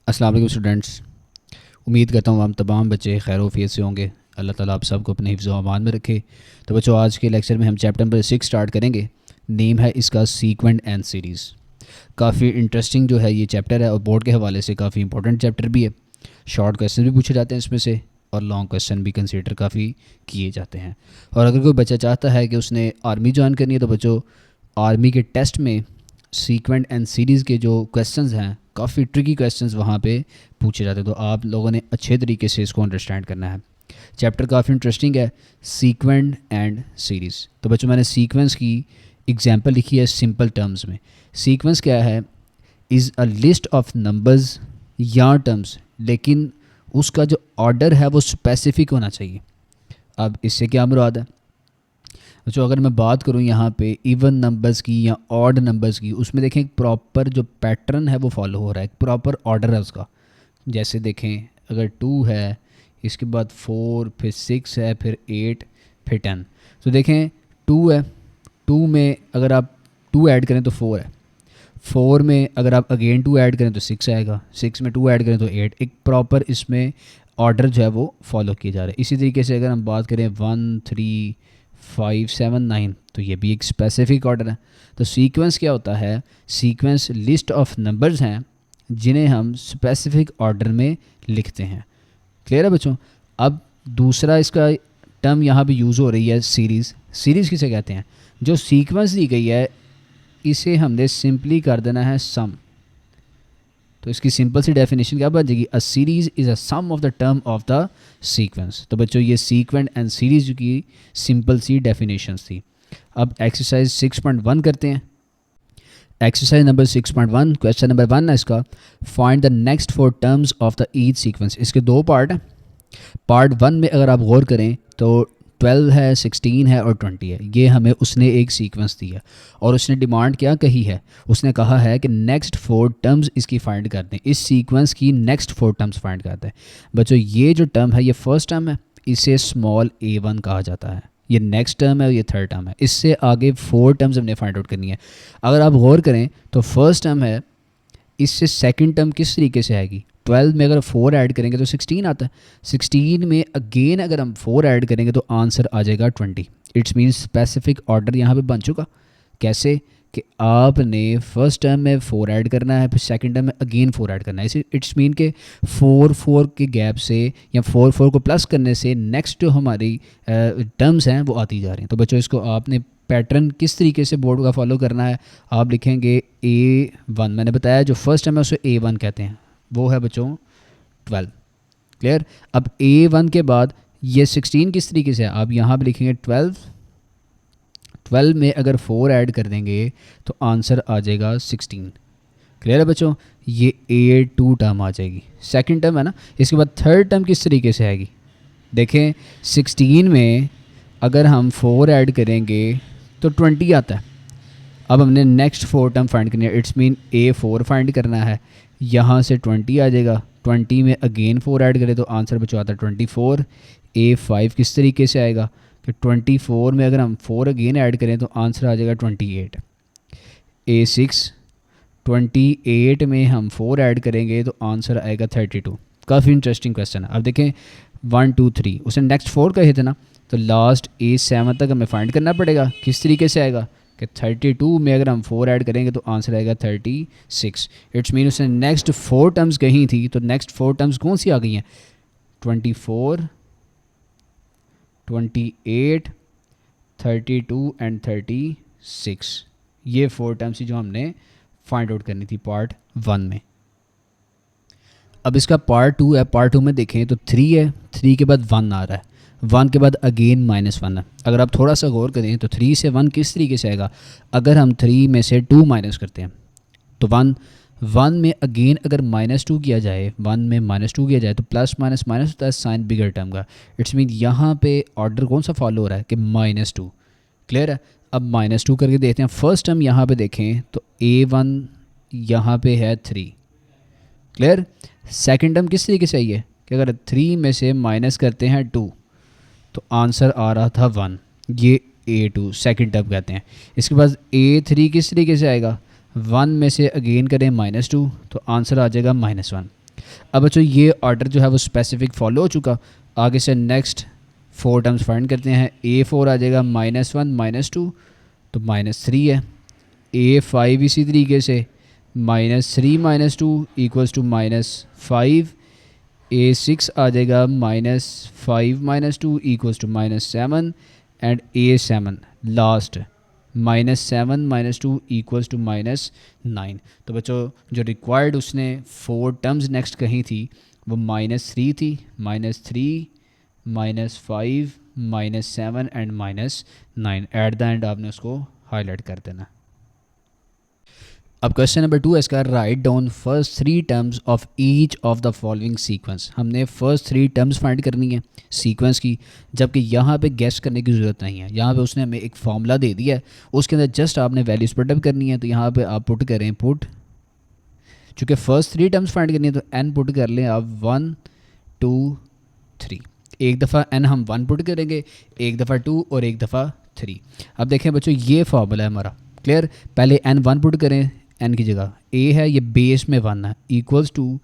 अस्सलाम वालेकुम स्टूडेंट्स। उम्मीद करता हूँ हम तमाम बच्चे खैर वफ़ियत से होंगे। अल्लाह ताला आप सबको अपने हिफ्ज़ व अमान में रखे। तो बच्चों, आज के लेक्चर में हम चैप्टर नंबर 6 स्टार्ट करेंगे। नेम है इसका सीक्वेंट एंड सीरीज़। काफ़ी इंटरेस्टिंग जो है ये चैप्टर है और बोर्ड के हवाले से काफ़ी इंपॉर्टेंट चैप्टर भी है। शॉर्ट क्वेश्चन भी पूछे जाते हैं इसमें से और लॉन्ग क्वेश्चन भी कंसीडर काफ़ी किए जाते हैं। और अगर कोई बच्चा चाहता है कि उसने आर्मी ज्वाइन करनी है तो बच्चों, आर्मी के टेस्ट में सीक्वेंट एंड सीरीज़ के जो क्वेश्चंस हैं काफ़ी ट्रिकी क्वेश्चंस वहाँ पे पूछे जाते हैं। तो आप लोगों ने अच्छे तरीके से इसको अंडरस्टैंड करना है। चैप्टर काफ़ी इंटरेस्टिंग है, सीक्वेंट एंड सीरीज़। तो बच्चों, मैंने सीक्वेंस की एग्जांपल लिखी है सिंपल टर्म्स में। सीक्वेंस क्या है? Is a list of numbers या टर्म्स, लेकिन उसका जो ऑर्डर है वो स्पेसिफिक होना चाहिए। अब इससे क्या मुराद है? जो अगर मैं बात करूं यहाँ पे इवन नंबर्स की या ऑड नंबर्स की, उसमें देखें एक प्रॉपर जो पैटर्न है वो फॉलो हो रहा है, एक प्रॉपर ऑर्डर है उसका। जैसे देखें, अगर 2 है, इसके बाद 4, फिर 6 है, फिर 8, फिर 10। तो देखें 2 है, 2 में अगर आप 2 ऐड करें तो 4 है, 4 में अगर आप अगेन 2 ऐड करें तो 6 आएगा, 6 में 2 ऐड करें तो 8। एक प्रॉपर इसमें ऑर्डर जो है वो फॉलो किया जा रहा है। इसी तरीके से अगर हम बात करें 1, 3, 5, 7, 9, तो ये भी एक स्पेसिफिक ऑर्डर है। तो सीक्वेंस क्या होता है? सीक्वेंस लिस्ट ऑफ नंबर्स हैं जिन्हें हम स्पेसिफिक ऑर्डर में लिखते हैं। क्लियर है बच्चों? अब दूसरा इसका टर्म यहाँ भी यूज़ हो रही है, सीरीज़। सीरीज़ किसे कहते हैं? जो सीक्वेंस दी गई है इसे हमने सिंपली कर देना है सम। तो इसकी सिंपल सी डेफिनेशन क्या बन जाएगी? A series is a sum of the term of the sequence. तो बच्चों, ये सीक्वेंट एंड सीरीज़ की सिंपल सी डेफिनेशंस थी। अब एक्सरसाइज 6.1 करते हैं। एक्सरसाइज नंबर 6.1, क्वेश्चन नंबर 1 है इसका। Find the next 4 terms of the each sequence. इसके 2 पार्ट हैं। पार्ट 1 में अगर आप गौर करें तो 12 है, 16 है और 20 है। ये हमें उसने एक सीक्वेंस दी है और उसने डिमांड क्या कही है? उसने कहा है कि नेक्स्ट 4 टर्म्स इसकी फाइंड कर दें, इस सीक्वेंस की नेक्स्ट 4 टर्म्स फाइंड कर दें। बच्चों, ये जो टर्म है ये फर्स्ट टर्म है, इसे स्मॉल a1 कहा जाता है। ये नेक्स्ट टर्म है और ये थर्ड टर्म है। इससे आगे 4 टर्म्स हमने फाइंड आउट करनी है। अगर आप गौर करें तो फर्स्ट टर्म है, इससे सेकंड टर्म किस तरीके से आएगी? 12 में अगर 4 ऐड करेंगे तो 16 आता है। 16 में अगेन अगर हम 4 ऐड करेंगे तो आंसर आ जाएगा 20। इट्स मीन्स स्पेसिफिक ऑर्डर यहाँ पे बन चुका। कैसे? कि आपने फर्स्ट टर्म में 4 ऐड करना है, फिर सेकंड टर्म में अगेन 4 ऐड करना है। इसे इट्स मीन के 4 के गैप से या 4 को प्लस करने से नेक्स्ट जो हमारी टर्म्स हैं वो आती जा रही हैं। तो बच्चों, इसको आपने पैटर्न किस तरीके से बोर्ड का फॉलो करना है? आप लिखेंगे A1। मैंने बताया जो फर्स्ट टर्म है उसे A1 कहते हैं, वो है बच्चों 12। क्लियर? अब A1 के बाद ये 16 किस तरीके से है? आप यहाँ पे लिखेंगे 12। 12 में अगर 4 ऐड कर देंगे तो आंसर आ जाएगा 16। क्लियर है बच्चों? ये A2 टर्म आ जाएगी, सेकंड टर्म है ना। इसके बाद थर्ड टर्म किस तरीके से आएगी? देखें, 16 में अगर हम 4 ऐड करेंगे तो 20 आता है। अब हमने नेक्स्ट 4 टर्म फाइंड करनी है। इट्स मीन A4 फाइंड करना है। यहाँ से 20 आ जाएगा। 20 में अगेन 4 ऐड करें तो आंसर बचा आता है 24। A5 किस तरीके से आएगा कि 24 में अगर हम 4 अगेन ऐड करें तो आंसर आ जाएगा 28। A6, 28 में हम 4 ऐड करेंगे तो आंसर आएगा 32। काफ़ी इंटरेस्टिंग क्वेश्चन है। अब देखें 1, 2, 3, उसने नेक्स्ट 4 कहे थे ना, तो लास्ट A7 तक हमें फाइंड करना पड़ेगा। किस तरीके से आएगा कि 32 में अगर हम 4 ऐड करेंगे तो आंसर आएगा 36। इट्स मीन उसने नेक्स्ट 4 टर्म्स कही थी, तो नेक्स्ट 4 टर्म्स कौन सी आ गई हैं? 24, 28, 32 एंड 36। ये 4 टर्म्स ही जो हमने फाइंड आउट करनी थी पार्ट 1 में। अब इसका पार्ट 2 है। पार्ट 2 में देखें तो 3 है, 3 के बाद 1 आ रहा है, 1 के बाद अगेन -1 है। अगर आप थोड़ा सा गौर करें तो 3 से 1 किस तरीके से आएगा? अगर हम 3 में से 2 माइनस करते हैं तो 1 में अगेन अगर -2 किया जाए, 1 में -2 किया जाए तो प्लस माइनस माइनस होता है साइन बिगर टर्म का। इट्स मीन यहाँ पे ऑर्डर कौन सा फॉलो हो रहा है कि -2। क्लियर है? अब -2 करके देखते हैं। फर्स्ट टर्म यहाँ पे देखें तो A1 यहाँ पे है 3। क्लियर? सेकंड टर्म किस तरीके से आई है कि अगर 3 में से माइनस करते हैं 2 तो आंसर आ रहा था 1। ये A2 सेकंड टर्म कहते हैं। इसके बाद A3 किस तरीके से आएगा? 1 में से अगेन करें -2 तो आंसर आ जाएगा -1। अब बच्चों ये ऑर्डर जो है वो स्पेसिफिक फॉलो हो चुका। आगे से नेक्स्ट 4 टर्म्स फाइंड करते हैं। A4 आ जाएगा -1 -2 तो -3 है। A5 इसी तरीके से -3 -2 इक्वल्स टू -5। A6 आ जाएगा -5 -2 equals to -7 and A7 last -7 -2 equals to -9। तो बच्चों जो रिक्वायर्ड उसने 4 टर्म्स नेक्स्ट कही थी वो -3 थी, -3 -5 -7 एंड -9। एट द एंड आपने उसको हाईलाइट कर देना। अब क्वेश्चन नंबर 2 है इसका, write down first 3 terms of each of the following sequence. हमने फर्स्ट 3 टर्म्स फाइंड करनी है सीक्वेंस की, जबकि यहाँ पे गेस करने की ज़रूरत नहीं है। यहाँ पे उसने हमें एक फॉर्मूला दे दिया है, उसके अंदर जस्ट आपने वैल्यूज पुटअप करनी है। तो यहाँ पे आप पुट करें पुट, चूँकि फर्स्ट 3 टर्म्स फाइंड करनी है तो n पुट कर लें आप 1 2 3। एक दफ़ा n हम 1 पुट करेंगे, एक दफ़ा 2 और एक दफ़ा 3। अब देखें बच्चों ये फार्मूला है हमारा, क्लियर। पहले n 1 पुट करें, n की जगह a है, ये बेस में 1 है, इक्वल्स टू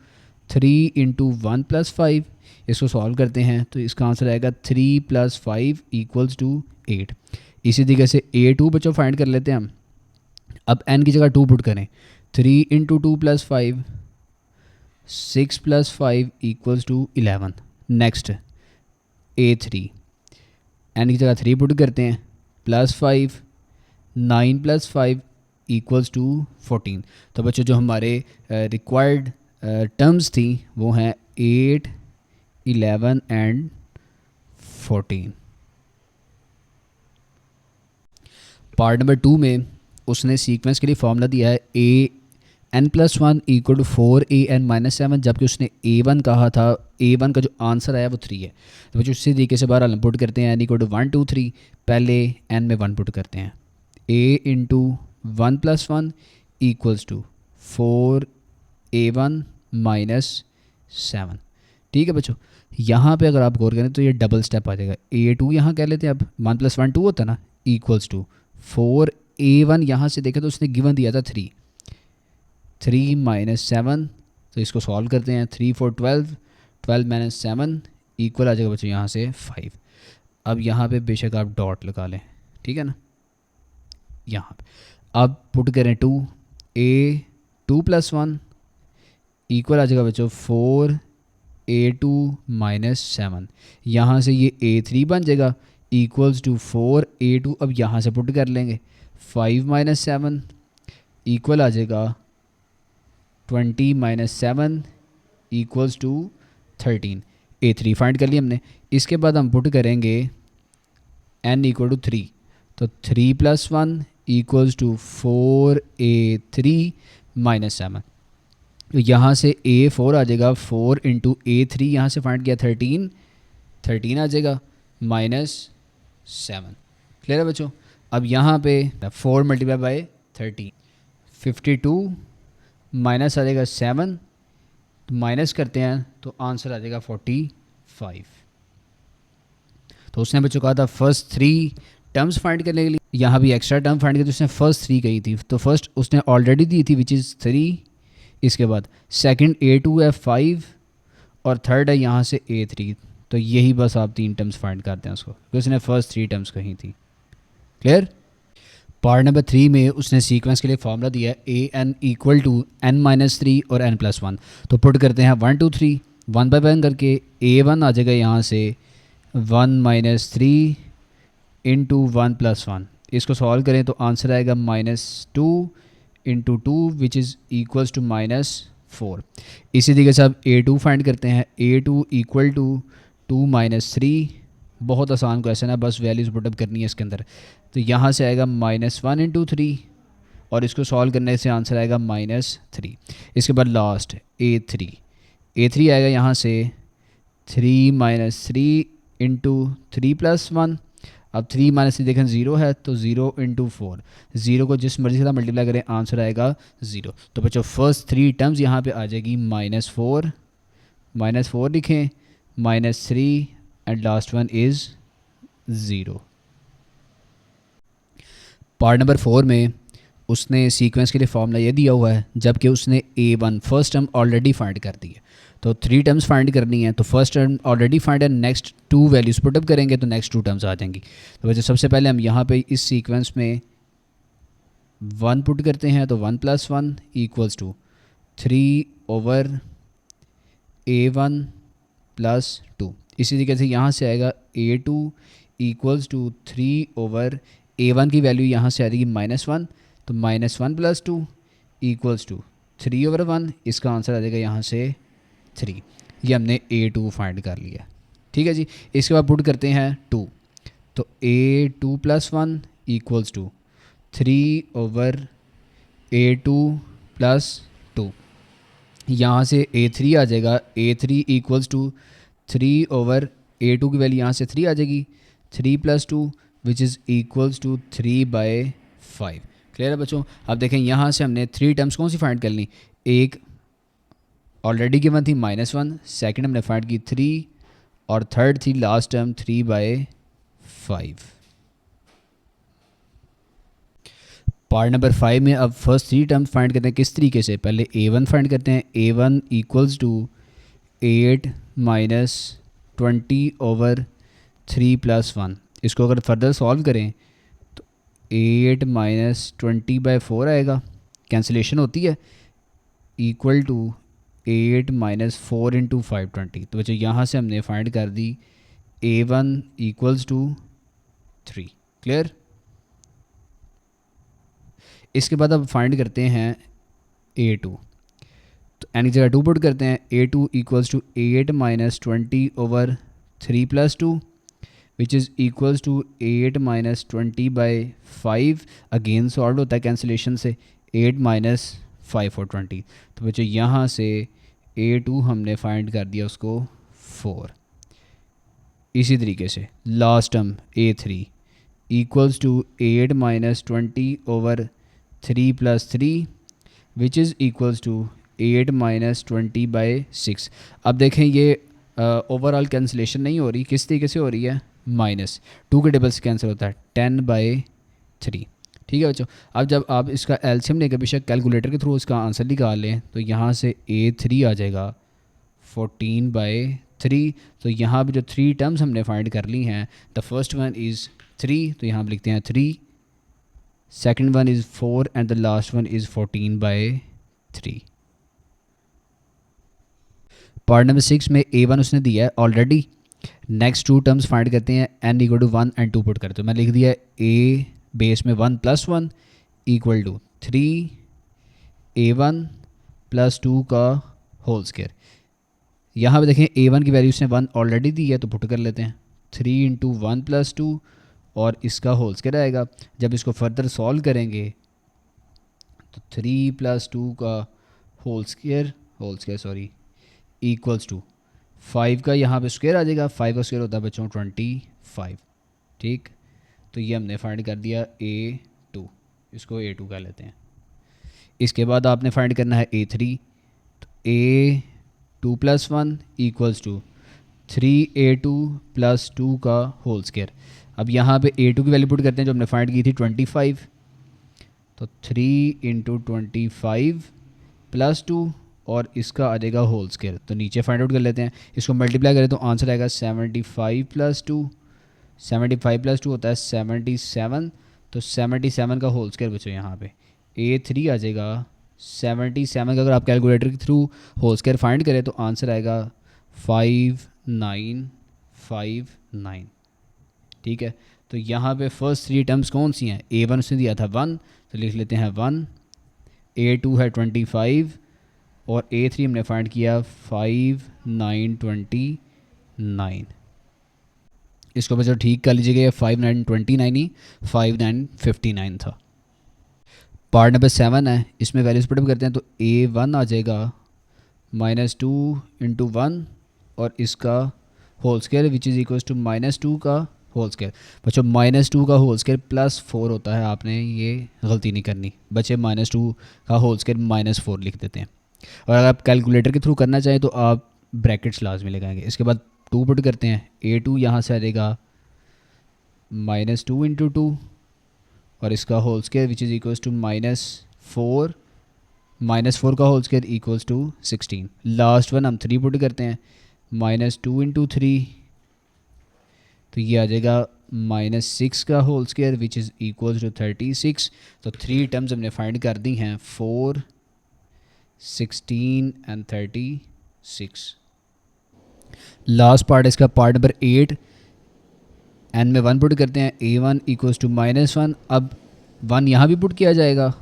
3 × 1 + 5। इसको सॉल्व करते हैं तो इसका आंसर आएगा 3 + 5 इक्वल्स टू 8। इसी तरीके से A2 बच्चों फाइंड कर लेते हैं हम। अब n की जगह 2 पुट करें, 3 × 2 + 5 6 + 5 equals to 11। Next A3, n की जगह 3 पुट करते हैं, +5 9 + 5 इक्वल्स टू 14। तो बच्चों जो हमारे रिक्वायर्ड टर्म्स थी वो हैं 8 11 एंड 14। पार्ट नंबर 2 में उसने सीक्वेंस के लिए फॉर्मूला दिया है an+1 इक्वल टू 4an-7, जबकि उसने A1 कहा था। A1 का जो आंसर आया वो 3 है। तो बच्चों उसी तरीके से बहरहाल हम पुट करते हैं n = 1 2 3। पहले n में 1 पुट करते हैं, a × 1 + 1 इक्वल्स टू 4a1 - 7। ठीक है बच्चों, यहाँ पे अगर आप गौर करें तो ये डबल स्टेप आ जाएगा। A2 यहाँ कह लेते हैं, अब 1 + 1 2 होता है ना, इक्वल्स टू 4a1। यहाँ से देखें तो उसने गिवन दिया था 3 - 7। तो इसको सॉल्व करते हैं, 3 4 12 12 - 7 इक्वल आ जाएगा बच्चों यहाँ से 5। अब यहाँ पे बेशक आप डॉट लगा लें, ठीक है ना। यहाँ पे अब पुट करें 2 A2 + 1 इक्वल आ जाएगा बच्चों 4a2 - 7। यहाँ से ये A3 बन जाएगा इक्वल्स टू 4a2। अब यहाँ से पुट कर लेंगे, 5 - 7 इक्वल आ जाएगा 20 - 7 इक्वल्स टू 13। A3 फाइंड कर लिया हमने। इसके बाद हम पुट करेंगे n = 3, तो 3 + 1 इक्वल्स टू 4a3 - 7। तो यहाँ से A4 आ जाएगा, 4 × A3 यहाँ से फाइंड किया 13 13 आ जाएगा -7। क्लियर है बच्चों। अब यहाँ पे 4 × 13 52 माइनस आ जाएगा 7, तो माइनस करते हैं तो आंसर आ जाएगा 45। तो उसने बच्चों कहा था फर्स्ट 3 टर्म्स फाइंड करने के लिए, यहाँ भी एक्स्ट्रा टर्म फाइंड करके, तो उसने फर्स्ट 3 कही थी। तो फर्स्ट उसने ऑलरेडी दी थी विच इज़ 3, इसके बाद सेकंड A2 है 5 और थर्ड है यहाँ से A3। तो यही बस आप 3 टर्म्स फाइंड करते हैं उसको, क्योंकि उसने फर्स्ट 3 टर्म्स कही थी। क्लियर। पार्ट नंबर 3 में उसने सीक्वेंस के लिए फॉर्मूला दिया है an = n - 3 और n+1। तो पुट करते हैं 1 2 3 1 बाय 1 करके। A1 आ जाएगा यहाँ से 1 - 3 × 1 + 1। इसको सॉल्व करें तो आंसर आएगा -2 × 2 विच इज़ इक्वल्स टू -4। इसी तरीके से अब A2 फाइंड करते हैं। A2 = 2 - 3। बहुत आसान क्वेश्चन है, बस वैल्यूज़ पुटअप करनी है इसके अंदर। तो यहाँ से आएगा -1 × 3 और इसको सॉल्व करने से आंसर आएगा -3। इसके बाद लास्ट A3 आएगा यहाँ से 3 - 3 × 3 + 1। अब 3 - 3 देखें 0 है, तो 0 × 4, 0 को जिस मर्जी से मल्टीप्लाई करें आंसर आएगा 0। तो बच्चों फर्स्ट 3 टर्म्स यहाँ पे आ जाएगी -4 लिखें, -3 and last one is 0। Part number 4 में उसने सीक्वेंस के लिए फॉर्मूला ये दिया हुआ है, जबकि उसने A1 first term already find कर दी है। तो 3 टर्म्स फाइंड करनी है, तो फर्स्ट टर्म ऑलरेडी फाइंड है, नेक्स्ट 2 वैल्यूज़ पुटअप करेंगे तो नेक्स्ट 2 टर्म्स आ जाएंगी। तो वैसे सबसे पहले हम यहाँ पे इस सीक्वेंस में 1 पुट करते हैं, तो 1 + 1 = 3/A1 + 2। इसी तरीके से यहाँ से आएगा A2 = 3/A1 की वैल्यू यहाँ से आ जाएगी -1, तो -1 + 2 = 3/1। इसका आंसर आ जाएगा यहाँ से 3। ये हमने A2 फाइंड कर लिया। ठीक है जी। इसके बाद पुट करते हैं 2, तो A2 + 1 = 3/A2 + 2। यहाँ से A3 आ जाएगा, A3 = 3/A2 की वैल्यू यहाँ से 3 आ जाएगी, 3 + 2 = 3/5। क्लियर है बच्चों। अब देखें यहाँ से हमने 3 टर्म्स कौन सी फाइंड कर ली, एक ऑलरेडी गिवन थी -1, सेकंड हमने फाइंड की 3 और थर्ड थी लास्ट टर्म 3/5। पार्ट नंबर 5 में अब फर्स्ट 3 टर्म्स फाइंड करते हैं किस तरीके से। पहले A1 फाइंड करते हैं। A1 = 8 - 20/3 + 1। इसको अगर फर्दर सॉल्व करें तो 8 - 20/4 आएगा, कैंसिलेशन होती है, इक्वल टू 8 - 4 × 520। तो बच्चों यहाँ से हमने फाइंड कर दी A1 = 3। क्लियर। इसके बाद अब फाइंड करते हैं A2, तो एनी जगह 2 पुट करते हैं। A2 = 8 - 20/3 + 2 = 8 - 20/5। अगेन सॉल्व होता है कैंसिलेशन से, 8 - 5 और 20। तो बच्चों यहाँ से A2 हमने फाइंड कर दिया उसको 4। इसी तरीके से लास्ट टर्म A3 = 8 - 20/3 + 3 = 8 - 20/6। अब देखें ये ओवरऑल कैंसिलेशन नहीं हो रही, किस तरीके से हो रही है, -2 के टेबल से कैंसिल होता है 10/3। ठीक है बच्चों। अब जब आप इसका एलसीएम लेकर बेशक कैलकुलेटर के थ्रू इसका आंसर निकाल लें तो यहाँ से A3 आ जाएगा 14/3। तो यहाँ पे जो 3 टर्म्स हमने फाइंड कर ली हैं, द फर्स्ट वन इज़ 3, तो यहाँ पर लिखते हैं 3, second one is 4 and the last one is 14/3। Part number 6 में A1 उसने दिया है ऑलरेडी। नेक्स्ट 2 टर्म्स फाइंड करते हैं, n = 1 और 2 पुट करते हैं। मैं लिख दिया A बेस में 1 + 1 = 3A1 + 2 का होल स्क्वायर। यहाँ पे देखें A1 की वैल्यू उसने 1 ऑलरेडी दी है, तो पुट कर लेते हैं 3 × 1 + 2 और इसका होल स्क्वायर आएगा। जब इसको फर्दर सॉल्व करेंगे तो 3 + 2 का होल स्क्वायर इक्वल्स टू 5 का यहाँ पे स्क्वायर आ जाएगा। 5 का स्क्वायर होता है बच्चों 25। ठीक, तो ये हमने फाइंड कर दिया A2, इसको A2 कर लेते हैं। इसके बाद आपने फाइंड करना है A3, तो A2 + 1 = 3A2 + 2 का होल स्क्वायर। अब यहाँ पे A2 की वैल्यू पुट करते हैं जो हमने फाइंड की थी 25, तो 3 × 25 + 2 और इसका आ जाएगा होल स्क्वायर। तो नीचे फाइंड आउट कर लेते हैं, इसको मल्टीप्लाई करें तो आंसर आएगा 75 + 2। 75 + 2 होता है 77, तो 77 का होल स्क्वायर बच्चों यहाँ पे A3 आ जाएगा 77 का। अगर आप कैलकुलेटर के थ्रू होल स्क्वायर फाइंड करें तो आंसर आएगा 5959। ठीक है, तो यहाँ पे फर्स्ट 3 टर्म्स कौन सी हैं। A1 उसने दिया था 1, तो लिख लेते हैं 1, A2 है 25 और A3 हमने फाइंड किया 5929। इसको बच्चों ठीक कर लीजिएगा, 5929 ही 5959 था। पार्ट नंबर 7 है, इसमें वैल्यूज पुट अप करते हैं। तो A1 आ जाएगा -2 × 1 और इसका whole square which is equal to -2 का होल स्क्वायर। बच्चों -2 का होल स्क्वायर +4 होता है, आपने ये गलती नहीं करनी बच्चे, -2 का होल स्क्वायर -4 लिख देते हैं। और अगर आप कैलकुलेटर के थ्रू करना चाहें तो आप ब्रैकेट्स लाजमी लगाएंगे। इसके बाद 2 पुट करते हैं। A2 यहाँ से आ जाएगा -2 × 2 और इसका whole square which is equals to -4, -4 का whole square equals to 16। Last one हम 3 पुट करते हैं, -2 इंटू 3, तो ये आ जाएगा -6 का whole square which is equals to 36। तो 3 टर्म्स हमने फाइंड कर दी हैं, 4, 16 एंड 36। लास्ट पार्ट इसका पार्ट नंबर 8, एन में 1 पुट करते हैं, a1 इक्वल्स टू -1। अब 1 यहाँ भी पुट किया जाएगा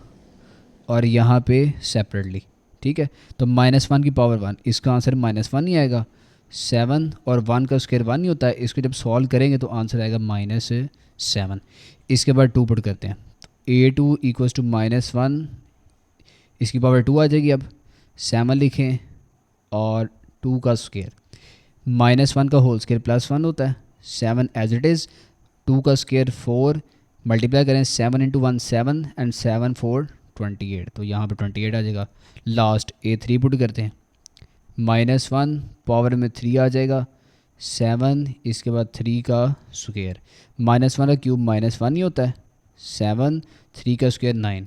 और यहाँ पे सेपरेटली, ठीक है। तो -1 की पावर 1, इसका आंसर -1 ही आएगा। 7 और 1 का स्क्वायर 1 ही होता है, इसको जब सॉल्व करेंगे तो आंसर आएगा -7। इसके बाद 2 पुट करते हैं, तो a2 इक्वल्स टू -1, इसकी पावर 2 आ जाएगी। अब 7 लिखें और 2 का स्क्वायर, -1 का होल स्क्वायर +1 होता है, 7 एज इट इज़, 2 का स्क्वायर 4, मल्टीप्लाई करें 7 इंटू 1 7 एंड 7 4 28, तो यहाँ पे 28 आ जाएगा। लास्ट a3 पुट करते हैं, -1 पावर में 3 आ जाएगा, 7 इसके बाद 3 का स्क्वायर, -1 का क्यूब -1 ही होता है, 7 3 का स्क्वायर 9,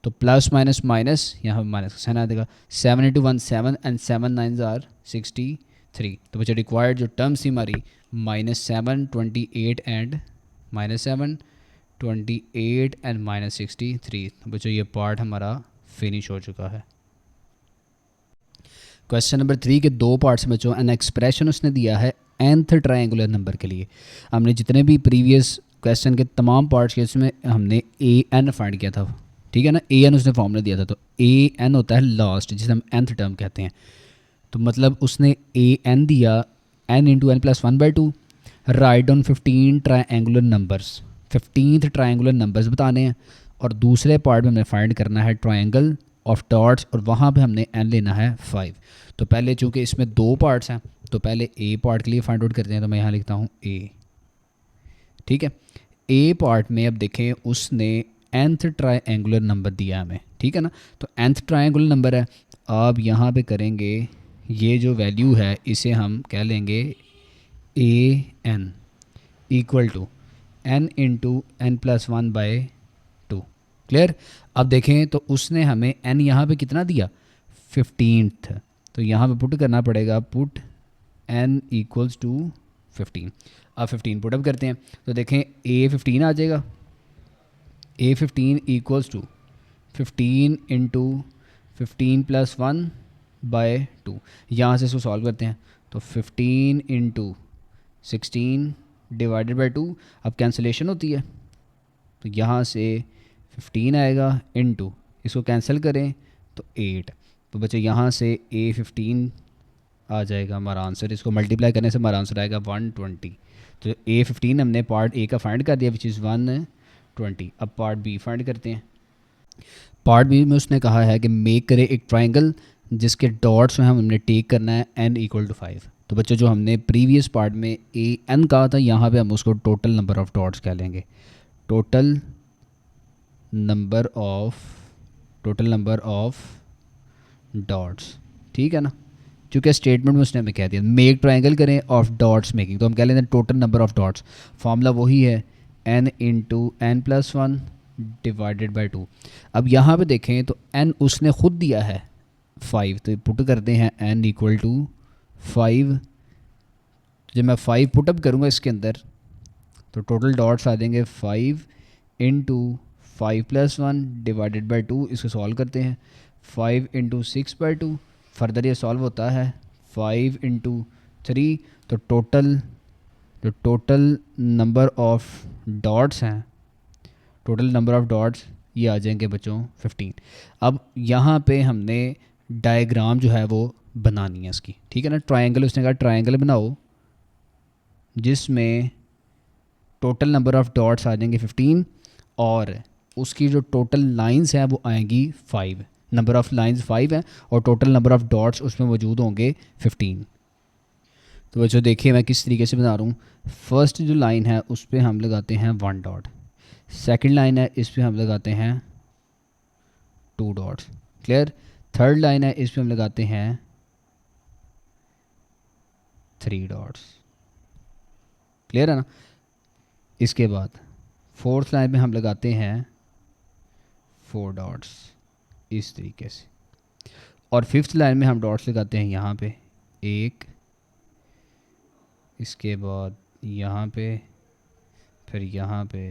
तो प्लस माइनस माइनस यहाँ पर माइनस का साइन आ जाएगा। 7 इंटू 1 7 एंड 7 9 आर 63। तो बच्चा रिक्वायर्ड जो टर्म्स थी हमारी -7 28 एंड -7 28 एंड -63। तो बच्चों ये पार्ट हमारा फिनिश हो चुका है। क्वेश्चन नंबर 3 के 2 पार्ट्स में बच्चों, एन एक्सप्रेशन उसने दिया है nth ट्रायंगुलर नंबर के लिए। हमने जितने भी प्रीवियस क्वेश्चन के तमाम पार्ट्स के इसमें हमने an फाइंड किया था, ठीक है ना। an उसने फॉर्मूला दिया था, तो an होता है लास्ट, जिसे हम nth टर्म कहते हैं। तो मतलब उसने an दिया, n into n plus 1/2। Write down 15 triangular numbers, 15th triangular numbers बताने हैं, और दूसरे पार्ट में हमें फाइंड करना है ट्रायंगल ऑफ डॉट्स, और वहाँ पे हमने n लेना है 5। तो पहले चूँकि इसमें 2 पार्ट्स हैं, तो पहले a पार्ट के लिए फाइंड आउट करते हैं। तो मैं यहाँ लिखता हूँ a, ठीक है। a पार्ट में अब देखें उसने nth ट्रायंगुलर नंबर दिया हमें, ठीक है ना। तो nth ट्रायंगुलर नंबर है, आप यहाँ पे करेंगे, ये जो वैल्यू है इसे हम कह लेंगे an equal to n into n plus 1/2। Clear. अब देखें तो उसने हमें n यहाँ पे कितना दिया, 15th, तो यहाँ पे पुट करना पड़ेगा, पुट n इक्वल्स टू 15। अब 15 पुटअप करते हैं, तो देखें a15 आ जाएगा, a15 equals to 15 into 15 plus 1/2। यहाँ से इसको सॉल्व करते हैं, तो 15 इंटू 16 डिवाइडेड बाई 2। अब कैंसिलेशन होती है, तो यहाँ से 15 आएगा इंटू, इसको कैंसिल करें तो 8। तो बच्चे यहाँ से a15 आ जाएगा हमारा आंसर, इसको मल्टीप्लाई करने से हमारा आंसर आएगा 120। तो a15 हमने पार्ट ए का फाइंड कर दिया विच इज़ 120। अब पार्ट बी फाइंड करते हैं। पार्ट बी में उसने कहा है कि मेक करे एक ट्रायंगल जिसके डॉट्स में हमने टेक करना है n इक्वल टू 5। तो बच्चों जो हमने प्रीवियस पार्ट में an कहा था, यहाँ पे हम उसको टोटल नंबर ऑफ़ डॉट्स कह लेंगे, टोटल नंबर ऑफ डॉट्स, ठीक है ना। क्योंकि स्टेटमेंट में उसने हमें कह दिया मेक ट्रायंगल करें ऑफ डॉट्स मेकिंग, तो हम कह लेते हैं total number of dots. Formula वही है n into n plus 1 divided by 2। अब यहाँ पे देखें तो n उसने खुद दिया है 5, तो पुट करते हैं n इक्वल टू 5। जब मैं 5 पुटअप करूँगा इसके अंदर, तो टोटल डॉट्स आ जाएंगे 5 इंटू 5 प्लस 1 डिवाइडेड बाई 2। इसको सॉल्व करते हैं, 5 इंटू 6/2। फर्दर ये सॉल्व होता है 5 इंटू 3। तो टोटल नंबर ऑफ डॉट्स हैं, टोटल नंबर ऑफ डॉट्स ये आ जाएंगे बच्चों 15। अब यहाँ पे हमने डायग्राम जो है वो बनानी है इसकी, ठीक है ना। ट्रायंगल, उसने कहा ट्रायंगल बनाओ जिसमें टोटल नंबर ऑफ डॉट्स आ जाएंगे 15, और उसकी जो टोटल लाइंस हैं वो आएंगी 5। नंबर ऑफ़ लाइंस 5 है और टोटल नंबर ऑफ़ डॉट्स उसमें मौजूद होंगे 15। तो बच्चों देखिए मैं किस तरीके से बता रहा हूँ। फर्स्ट जो लाइन है उस पर हम लगाते हैं 1 डॉट, सेकंड लाइन है इस पर हम लगाते हैं 2 डॉट्स, क्लियर। थर्ड लाइन है इस पर हम लगाते हैं 3 डॉट्स, क्लियर है ना। इसके बाद फोर्थ लाइन में हम लगाते हैं 4 डॉट्स इस तरीके से। और फिफ्थ लाइन में हम डॉट्स लगाते हैं यहाँ पे एक, इसके बाद यहाँ पे, फिर यहाँ पे।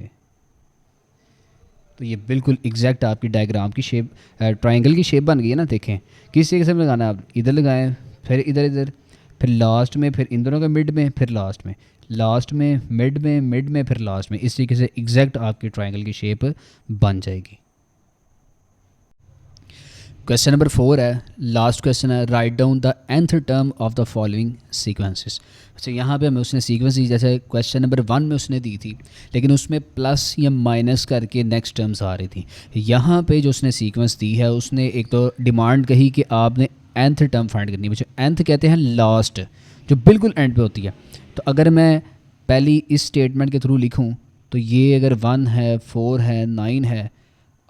तो ये बिल्कुल एग्जैक्ट आपकी डायग्राम की शेप, ट्रायंगल की शेप बन गई है ना। देखें किस तरीके से लगाना है, आप इधर लगाएं, फिर इधर इधर, फिर लास्ट में, फिर इन दोनों के मिड में, फिर लास्ट में, लास्ट में, मिड में, फिर लास्ट में। इस तरीके से एग्जैक्ट आपकी ट्रायंगल की शेप बन जाएगी। क्वेश्चन नंबर 4 है, लास्ट क्वेश्चन है, write down the nth term of the following sequences. अच्छा यहाँ पे हमें उसने सीक्वेंस दी, जैसे क्वेश्चन नंबर 1 में उसने दी थी, लेकिन उसमें प्लस या माइनस करके नेक्स्ट टर्म्स आ रही थी। यहाँ पे जो उसने सीक्वेंस दी है, उसने एक तो डिमांड कही कि आपने nth टर्म फाइंड करनी है। बच्चों nth कहते हैं लास्ट, जो बिल्कुल एंड पे होती है। तो अगर मैं पहली इस स्टेटमेंट के थ्रू लिखूँ तो ये अगर 1 है, 4 है, 9 है,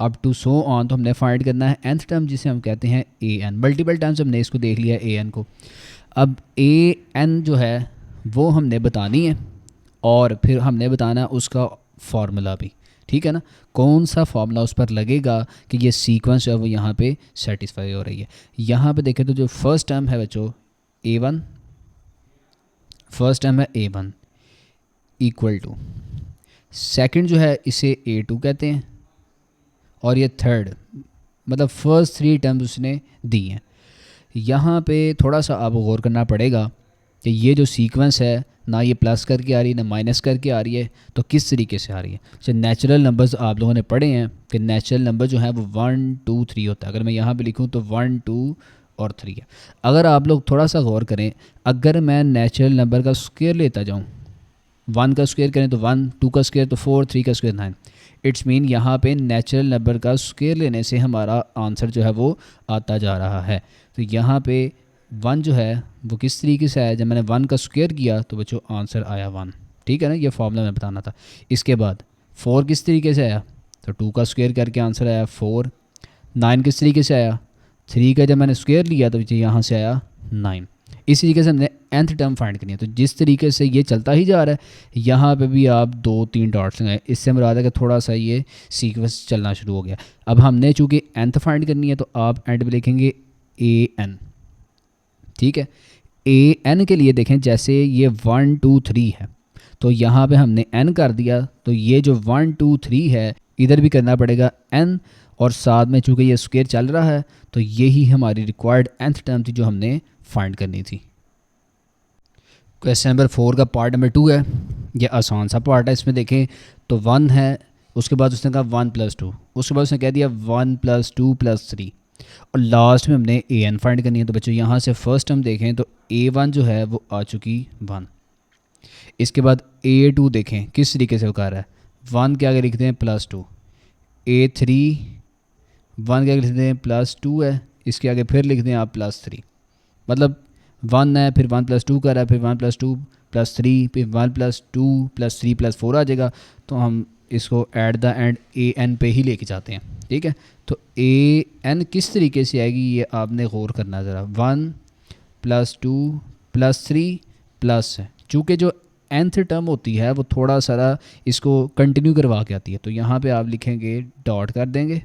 अप टू सो ऑन, तो हमने फाइंड करना है nth टर्म, जिसे हम कहते हैं an। मल्टीपल टाइम्स हमने इसको देख लिया an को। अब an जो है वो हमने बतानी है, और फिर हमने बताना है उसका फार्मूला भी। ठीक है ना, कौन सा फार्मूला उस पर लगेगा कि ये सीक्वेंस जो है वो यहाँ पे सेटिस्फाई हो रही है। यहाँ पे देखें तो जो फर्स्ट टर्म है बच्चों a1, फर्स्ट टर्म है a1 इक्वल टू, सेकंड जो है इसे a2 कहते हैं, और ये थर्ड, मतलब फर्स्ट 3 टर्म्स उसने दी हैं। यहाँ पे थोड़ा सा आपको गौर करना पड़ेगा कि ये जो सीक्वेंस है ना ये प्लस करके आ रही है ना माइनस करके आ रही है, तो किस तरीके से आ रही है। तो नेचुरल नंबर्स आप लोगों ने पढ़े हैं कि नेचुरल नंबर जो है वो 1 2 3 होता है। अगर मैं यहाँ पे लिखूँ तो 1 2 और 3 है। अगर आप लोग थोड़ा सा गौर करें, अगर मैं नेचुरल नंबर का स्क्वायर लेता जाऊँ, 1 का स्क्वायर करें तो 1, 2 का स्क्वायर तो 4, 3 का स्क्वायर 9। इट्स मीन यहाँ पे नेचुरल नंबर का स्क्वायर लेने से हमारा आंसर जो है वो आता जा रहा है। तो यहाँ पे 1 जो है वो किस तरीके से आया, जब मैंने 1 का स्क्वायर किया तो बच्चों आंसर आया 1। ठीक है ना, ये फॉर्मूला मैं बताना था। इसके बाद 4 किस तरीके से आया, तो 2 का स्क्वायर करके आंसर आया 4। 9 किस तरीके से आया, 3 का जब मैंने स्क्वायर लिया तो यहाँ से आया 9। इस तरीके से हमने nth टर्म फाइंड करनी है। तो जिस तरीके से ये चलता ही जा रहा है, यहाँ पे भी आप 2-3 डॉट्स लगाएं, इससे मुराद है कि थोड़ा सा ये सीक्वेंस चलना शुरू हो गया। अब हमने चूँकि nth फाइंड करनी है तो आप एंड पे लिखेंगे an। ठीक है, an के लिए देखें जैसे ये 1 2 3 है, तो यहाँ पे हमने n कर दिया, तो ये जो 1 2 3 है इधर भी करना पड़ेगा n, और साथ में चूँकि ये स्क्वायर चल रहा है तो यही हमारी रिक्वायर्ड nth टर्म थी जो हमने फाइंड करनी थी। क्वेश्चन नंबर 4 का पार्ट नंबर 2 है, ये आसान सा पार्ट है। इसमें देखें तो 1 है, उसके बाद उसने कहा 1 + 2, उसके बाद उसने कह दिया 1 + 2 + 3, और लास्ट में हमने an फाइंड करनी है। तो बच्चों यहाँ से फर्स्ट हम देखें तो a1 जो है वो आ चुकी 1। इसके बाद a2 देखें किस तरीके से वो कर रहा है, 1 के आगे लिखते हैं +2, a3 1 के आगे लिखते हैं +2 है, इसके आगे फिर लिखते हैं आप +3, मतलब 1 है, फिर 1 + 2 कर रहा है, फिर 1 + 2 + 3, फिर 1 + 2 + 3 + 4 आ जाएगा। तो हम इसको एट द एंड an पे ही लेके जाते हैं। ठीक है, तो an किस तरीके से आएगी ये आपने गौर करना ज़रा। 1 + 2 + 3 प्लस है, चूँकि जो nth टर्म होती है वो थोड़ा सा इसको कंटिन्यू करवा के आती है, तो यहाँ पे आप लिखेंगे डॉट कर देंगे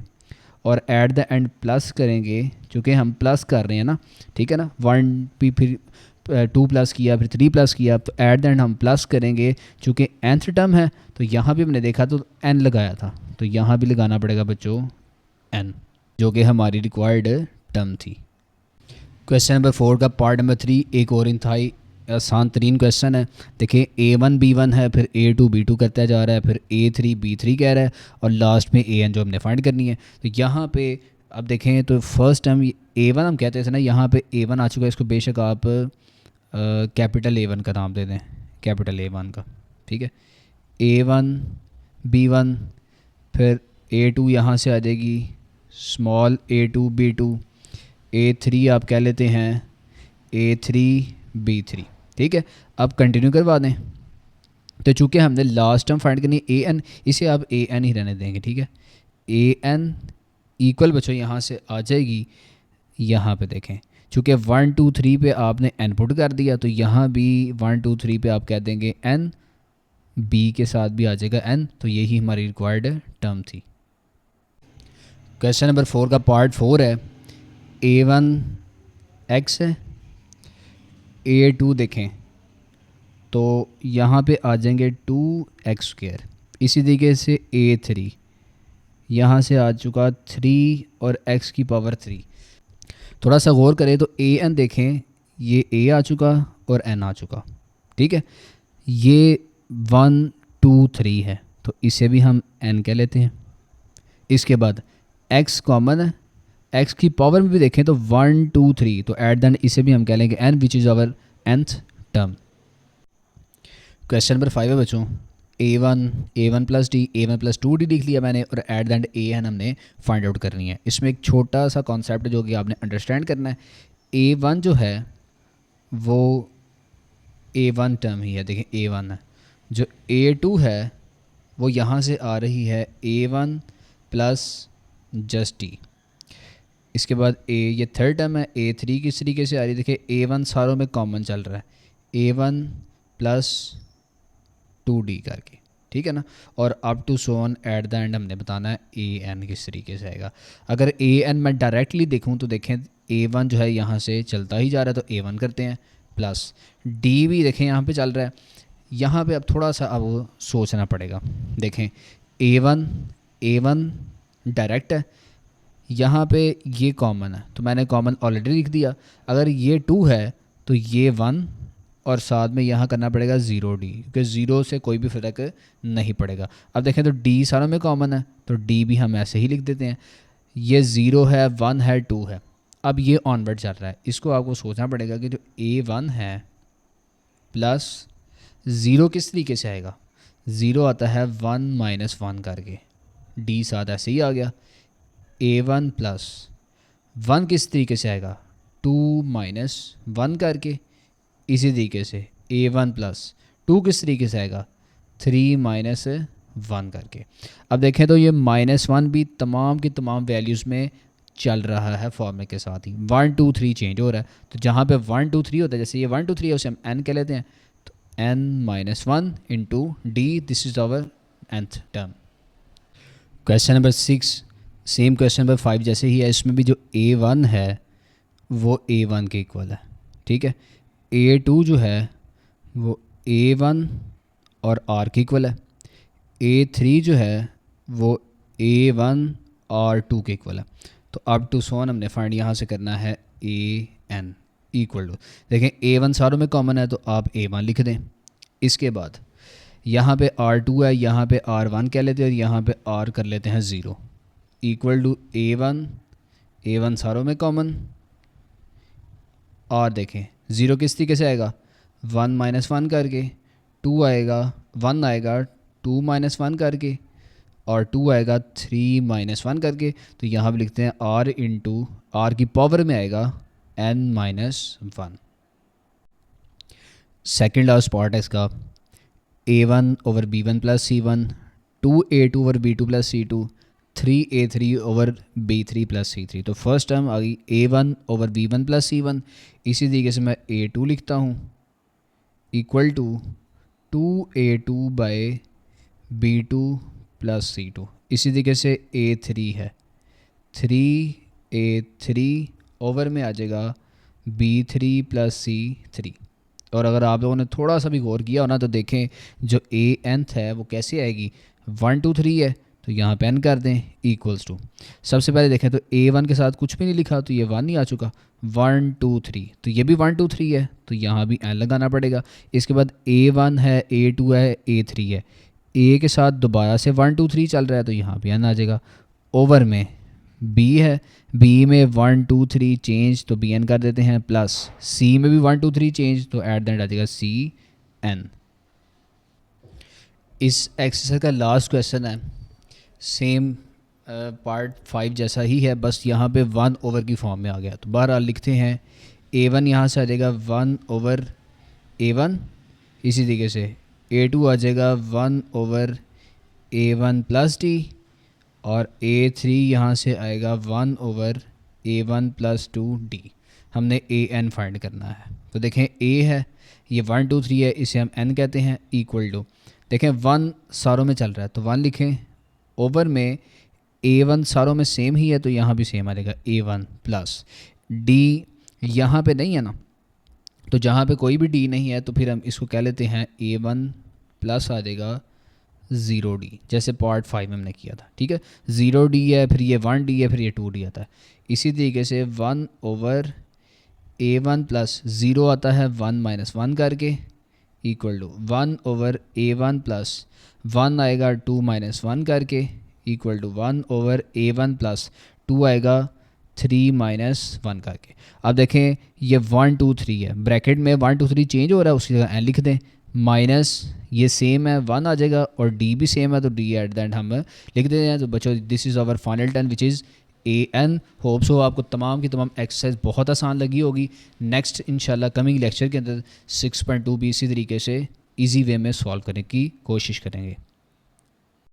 और एट द एंड प्लस करेंगे, चूँकि हम प्लस कर रहे हैं ना। ठीक है ना, 1 भी फिर 2 प्लस किया, फिर 3 प्लस किया, तो एट द एंड हम प्लस करेंगे। चूँकि nth टर्म है तो यहाँ भी हमने देखा तो n लगाया था, तो यहाँ भी लगाना पड़ेगा बच्चों n, जो कि हमारी रिक्वायर्ड टर्म थी। क्वेश्चन नंबर 4 का पार्ट नंबर 3 एक और इंतहाई आसान तरीन क्वेश्चन है। देखिए a1 b1 है, फिर a2 b2 करता जा रहा है, फिर a3 b3 कह रहा है, और लास्ट में an जो हमने फाइंड करनी है। तो यहाँ पे अब देखें तो फर्स्ट टाइम a1 हम कहते हैं ना, यहाँ पे a1 आ चुका है, इसको बेशक आप कैपिटल a1 का नाम दे दें, कैपिटल a1 का। ठीक है, a1 b1, फिर a2 यहाँ से आ जाएगी स्मॉल a2 b2, a3 आप कह लेते हैं a3 b3। ठीक है, अब कंटिन्यू करवा दें। तो चूँकि हमने लास्ट टर्म फाइंड करनी है an, इसे आप an ही रहने देंगे। ठीक है, an इक्वल बच्चों यहाँ से आ जाएगी, यहाँ पे देखें चूँकि 1 2 3 पे आपने n पुट कर दिया, तो यहाँ भी 1 2 3 पे आप कह देंगे n, b के साथ भी आ जाएगा n, तो यही हमारी रिक्वायर्ड टर्म थी। क्वेश्चन नंबर 4 का पार्ट 4 है। A1 x है, A2 देखें तो यहाँ पे आ जाएंगे 2x²। इसी तरीके से A3 यहाँ से आ चुका 3 और x की पावर 3। थोड़ा सा गौर करें तो an देखें, ये a आ चुका और n आ चुका, ठीक है। ये 1 2 3 है तो इसे भी हम n कह लेते हैं। इसके बाद x कॉमन है, x की पावर में भी देखें तो 1 2 3, तो एट द एंड इसे भी हम कह लेंगे n, which is our nth term. Question number 5 है बच्चों। A1 plus D, A1 plus 2d लिख लिया मैंने और एट द एंड an हमने फाइंड आउट करनी है। इसमें एक छोटा सा कॉन्सेप्ट जो कि आपने अंडरस्टैंड करना है। A1 जो है वो A1 टर्म ही है, देखें A1 है। जो A2 है वो यहाँ से आ रही है A1 प्लस जस्ट डी। इसके बाद ये थर्ड टर्म है A3 किस तरीके से आ रही है, देखिए A1 सारों में कॉमन चल रहा है, A1 प्लस 2d करके, ठीक है ना। और up to so on at the end हमने बताना है an किस तरीके से आएगा। अगर an मैं डायरेक्टली देखूं तो देखें A1 जो है यहाँ से चलता ही जा रहा है तो A1 करते हैं, प्लस d भी देखें यहाँ पे चल रहा है। यहाँ पे अब थोड़ा सा अब सोचना पड़ेगा। देखें A1 डायरेक्ट है, यहाँ पे ये कॉमन है तो मैंने कॉमन ऑलरेडी लिख दिया। अगर ये 2 है तो ये 1 और साथ में यहाँ करना पड़ेगा 0d, क्योंकि 0 से कोई भी फ़र्क नहीं पड़ेगा। अब देखें तो d सारों में कॉमन है तो d भी हम ऐसे ही लिख देते हैं। ये 0 है, 1 है, 2 है। अब ये ऑनवर्ड चल रहा है, इसको आपको सोचना पड़ेगा कि जो A1 है प्लस 0 किस तरीके से आएगा। 0 आता है 1 माइनस 1 करके, d साथ ऐसे ही आ गया। A1 प्लस 1 किस तरीके से आएगा, 2 माइनस 1 करके। इसी तरीके से A1 प्लस 2 किस तरीके से आएगा, 3 माइनस 1 करके। अब देखें तो ये -1 भी तमाम की तमाम वैल्यूज़ में चल रहा है फॉर्मूले के साथ ही। 1 2 3 चेंज हो रहा है, तो जहाँ पे 1 2 3 होता है, जैसे ये 1 2 3 है उसे हम n कह लेते हैं, तो n-1 into D, this is our nth term. Question number 6 same question number 5 जैसे ही है। इसमें भी जो A1 है वो A1 के इक्वल है, ठीक है। A2 जो है वो A1 और R के इक्वल है। A3 जो है वो A1 और 2 के इक्वल है। तो अब टू सोन हमने फाइंड यहाँ से करना है an इक्वल टू, देखें A1 सारों में कॉमन है तो आप A1 लिख दें। इसके बाद यहाँ पे R2 है, यहाँ पे R1 कह लेते हैं और यहाँ पे R कर लेते हैं 0, इक्वल टू A1 सारों में कॉमन। और देखें 0 किस तरीके से आएगा, 1 माइनस 1 करके, 2 आएगा, 1 आएगा 2 माइनस 1 करके, और 2 आएगा 3 माइनस 1 करके। तो यहाँ पे लिखते हैं R इंटू R की पावर में आएगा n-1। सेकेंड लास्ट पार्ट है इसका, A1 over B1 plus C1, 2A2 over B2 plus C2, 3A3 over B3 plus C3। तो फर्स्ट टर्म आ गई A1 over B1 plus C1। इसी तरीके से मैं A2 लिखता हूँ equal to 2A2 bye B2 plus C2। इसी तरीके से A3 है, 3A3 ओवर में आ जाएगा B3 प्लस C3। और अगर आप लोगों ने थोड़ा सा भी गौर किया हो ना तो देखें जो nth है वो कैसे आएगी, 1 2 3 है तो यहाँ पे n कर दें इक्वल्स टू। सबसे पहले देखें तो A1 के साथ कुछ भी नहीं लिखा तो ये 1 ही आ चुका, 1 2 3 तो ये भी 1 2 3 है तो यहाँ भी n लगाना पड़ेगा। इसके बाद A1 है, A2 है, A3 है, A के साथ दोबारा से 1 2 3 चल रहा है तो यहाँ भी n आ जाएगा। ओवर में B है, B में 1 2 3 चेंज तो Bn कर देते हैं, प्लस C में भी 1 2 3 चेंज तो एट द एंड आ जाएगा Cn। इस एक्सरसाइज का लास्ट क्वेश्चन है, सेम पार्ट 5 जैसा ही है, बस यहाँ पे 1 ओवर की फॉर्म में आ गया। तो बहरहाल लिखते हैं A1 यहाँ से आ जाएगा 1 ओवर A1, इसी तरीके से A2 आ जाएगा 1 ओवर A1 प्लस डी, और A3 यहाँ से आएगा 1 ओवर A1 प्लस 2d। हमने an फाइंड करना है। तो देखें A है, ये 1 2 3 है, इसे हम n कहते हैं, इक्वल टू देखें 1 सारों में चल रहा है तो 1 लिखें, ओवर में A1 सारों में सेम ही है तो यहाँ भी सेम आ जाएगा A1 प्लस डी, यहाँ पे नहीं है ना, तो जहाँ पे कोई भी डी नहीं है तो फिर हम इसको कह लेते हैं A1 प्लस आ जाएगा 0D, जैसे पार्ट 5 में हमने किया था, ठीक है। 0D है, फिर ये 1D है, फिर ये 2D आता है। इसी तरीके से 1 ओवर A1 प्लस 0 आता है 1 माइनस 1 करके, equal to 1 over A1 plus 1 आएगा 2 माइनस 1 करके, equal to 1 over A1 plus 2 आएगा 3 माइनस 1 करके। अब देखें ये 1 2 3 है, ब्रैकेट में 1 2 3 चेंज हो रहा है, उसकी जगह एन लिख दें, माइनस ये सेम है 1 आ जाएगा और डी भी सेम है तो डी एट द एंड हम लिख देते हैं। तो बच्चों this is our final 10 which is AN। Hopes हो आपको तमाम की तमाम एक्सरसाइज बहुत आसान लगी होगी। नेक्स्ट इंशाल्लाह कमिंग लेक्चर के अंदर 6.2 भी इसी तरीके से इजी वे में सॉल्व करने की कोशिश करेंगे।